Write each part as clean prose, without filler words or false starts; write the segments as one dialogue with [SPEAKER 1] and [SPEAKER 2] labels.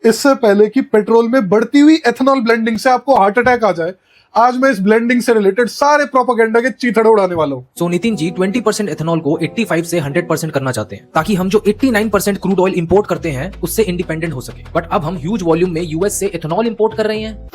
[SPEAKER 1] इससे पहले कि पेट्रोल में बढ़ती हुई एथेनॉल ब्लेंडिंग से आपको हार्ट अटैक आ जाए, आज मैं इस ब्लेंडिंग से रिलेटेड सारे प्रोपेगेंडा के चीथड़े उड़ाने वाला हूँ।
[SPEAKER 2] सो नितिन जी 20% एथेनॉल को 85 से 100% करना चाहते हैं ताकि हम जो 89% क्रूड ऑयल इंपोर्ट करते हैं उससे इंडिपेंडेंट हो सके। बट अब हम ह्यूज वॉल्यूम में यूएस से एथेनॉल इंपोर्ट कर रहे हैं।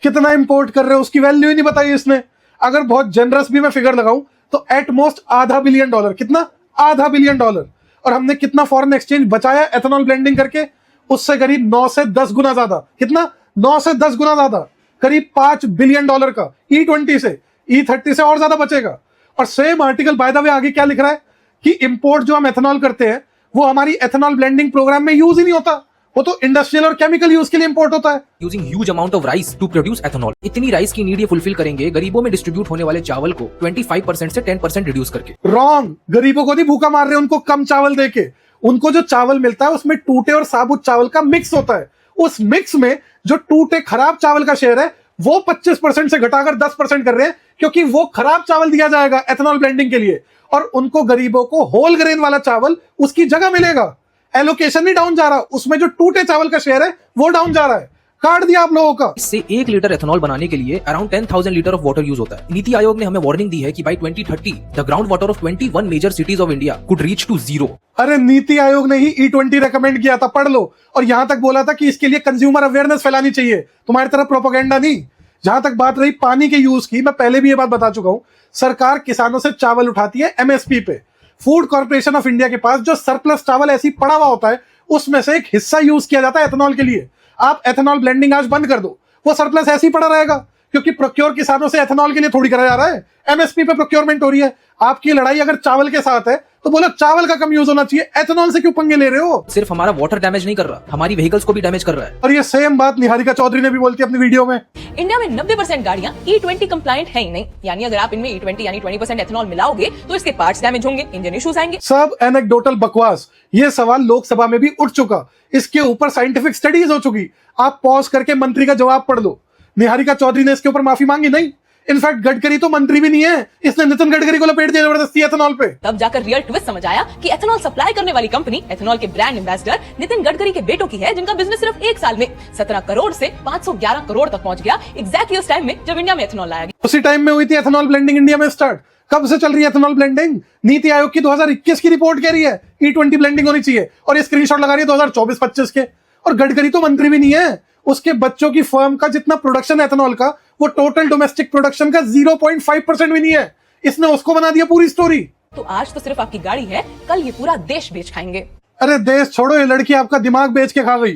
[SPEAKER 1] कितना इंपोर्ट कर रहे हैं उसकी वैल्यू ही नहीं बताई इसने। अगर बहुत जनरस भी मैं फिगर लगाऊं तो एटमोस्ट $500 बिलियन। कितना? $500 बिलियन। और हमने कितना फॉरेन एक्सचेंज बचाया एथेनॉल ब्लेंडिंग करके? उससे करीब 9 से 10 गुना ज्यादा। कितना? 9 से 10 गुना ज्यादा, करीब $5 बिलियन का। E20 से, E30 से और ज्यादा बचेगा। और same article by the way आगे क्या लिख रहा है कि इंपोर्ट जो हम एथेनॉल करते हैं वो हमारी एथेनॉल ब्लेंडिंग प्रोग्राम में यूज ही नहीं होता, वो तो इंडस्ट्रियल और केमिकल यूज के लिए इंपोर्ट होता है।
[SPEAKER 2] Using huge amount of rice to produce ethanol. इतनी राइस की नीड ये फुलफिल करेंगे गरीबों में डिस्ट्रीब्यूट होने वाले चावल को 25% से 10% रिड्यूस करके।
[SPEAKER 1] रॉन्ग। गरीबों को नहीं भूखा मार रहे उनको कम चावल देके। उनको जो चावल मिलता है उसमें टूटे और साबुत चावल का मिक्स होता है। उस मिक्स में जो टूटे खराब चावल का शेयर है वो 25% से घटाकर 10% कर रहे हैं, क्योंकि वो खराब चावल दिया जाएगा एथेनॉल ब्लेंडिंग के लिए और उनको गरीबों को होल ग्रेन वाला चावल उसकी जगह मिलेगा। एलोकेशन नहीं डाउन जा रहा, उसमें जो टूटे चावल का शेयर है वो डाउन जा रहा है। काट दिया आप लोगों का।
[SPEAKER 2] इससे 1 लीटर एथेनॉल बनाने के लिए around 10,000 litre of water use होता है। नीति आयोग ने हमें वार्निंग दी है कि by 2030 the ground water of 21 major cities of India could reach to 0।
[SPEAKER 1] अरे नीति आयोग ने ही E20 रेकमेंड किया था, पढ़ लो। और यहां तक बोला था कि इसके लिए कंज्यूमर अवेयरनेस फैलानी चाहिए, तुम्हारी तरफ प्रोपेगेंडा नहीं। जहां तक बात रही पानी के यूज की, मैं पहले भी ये बात बता चुका हूं, सरकार किसानों से चावल उठाती है MSP पे। फूड कॉर्पोरेशन ऑफ इंडिया के पास जो सरप्लस चावल ऐसी पड़ा हुआ होता है उसमें से एक हिस्सा यूज किया जाता है एथेनॉल के लिए। आप एथेनॉल ब्लेंडिंग आज बंद कर दो, वो सरप्लस ऐसे ही पड़ा रहेगा, क्योंकि प्रोक्योर किसानों से एथेनॉल के लिए थोड़ी करा जा रहा है, MSP पे प्रोक्योरमेंट हो रही है। आपकी लड़ाई अगर चावल के साथ है तो बोलो चावल का कम यूज होना चाहिए, एथेनॉल से क्यों पंगे ले रहे हो?
[SPEAKER 2] सिर्फ हमारा वाटर डैमेज नहीं कर रहा, हमारी व्हीकल्स को भी डैमेज कर रहा है।
[SPEAKER 1] और ये सेम बात निहारिका चौधरी ने भी बोलती है अपनी वीडियो में।
[SPEAKER 3] इंडिया में 90% गाड़ियां E20 कंप्लायंट है ही नहीं, यानी अगर आप इनमें E20 यानी 20% एथेनॉल मिलाओगे तो इसके पार्ट्स डैमेज होंगे, इंजन इश्यूज आएंगे।
[SPEAKER 1] सब एनेक्डोटल बकवास। ये सवाल लोकसभा में भी उठ चुका, इसके ऊपर साइंटिफिक स्टडीज हो चुकी। आप पॉज करके मंत्री का जवाब पढ़ लो। निहारिका चौधरी ने इसके ऊपर माफी मांगी नहीं। इनफैक्ट गडकरी तो मंत्री भी नहीं है, इसने नितिन गडकरी को लपेट दिया जबरदस्ती एथेनॉल पे।
[SPEAKER 3] तब जाकर रियल ट्विस्ट समझ आया कि एथेनॉल सप्लाई करने वाली कंपनी एथेनॉल के ब्रांड एम्बेसडर नितिन गडकरी के बेटों की है, जिनका बिजनेस सिर्फ 1 साल में 17 करोड़ से 511 करोड़ तक पहुंच गया, एग्जैक्टली उस टाइम में जब इंडिया में एथेनॉल लाया गया।
[SPEAKER 1] उसी टाइम में हुई थी एथेनॉल ब्लेंडिंग इंडिया में स्टार्ट। कब से चल रही है एथेनॉल ब्लेंडिंग? नीति आयोग की 2021 की रिपोर्ट कह रही है E20 ब्लेंडिंग होनी चाहिए, और ये स्क्रीनशॉट लगा रही है 2024-25 के। और गडकरी तो मंत्री भी नहीं है, उसके बच्चों की फर्म का जितना प्रोडक्शन है एथेनॉल का वो टोटल डोमेस्टिक प्रोडक्शन का 0.5% भी नहीं है। इसने उसको बना दिया पूरी स्टोरी।
[SPEAKER 3] तो आज तो सिर्फ आपकी गाड़ी है, कल ये पूरा देश बेच खाएंगे।
[SPEAKER 1] अरे देश छोड़ो, ये लड़की आपका दिमाग बेच के खा गई।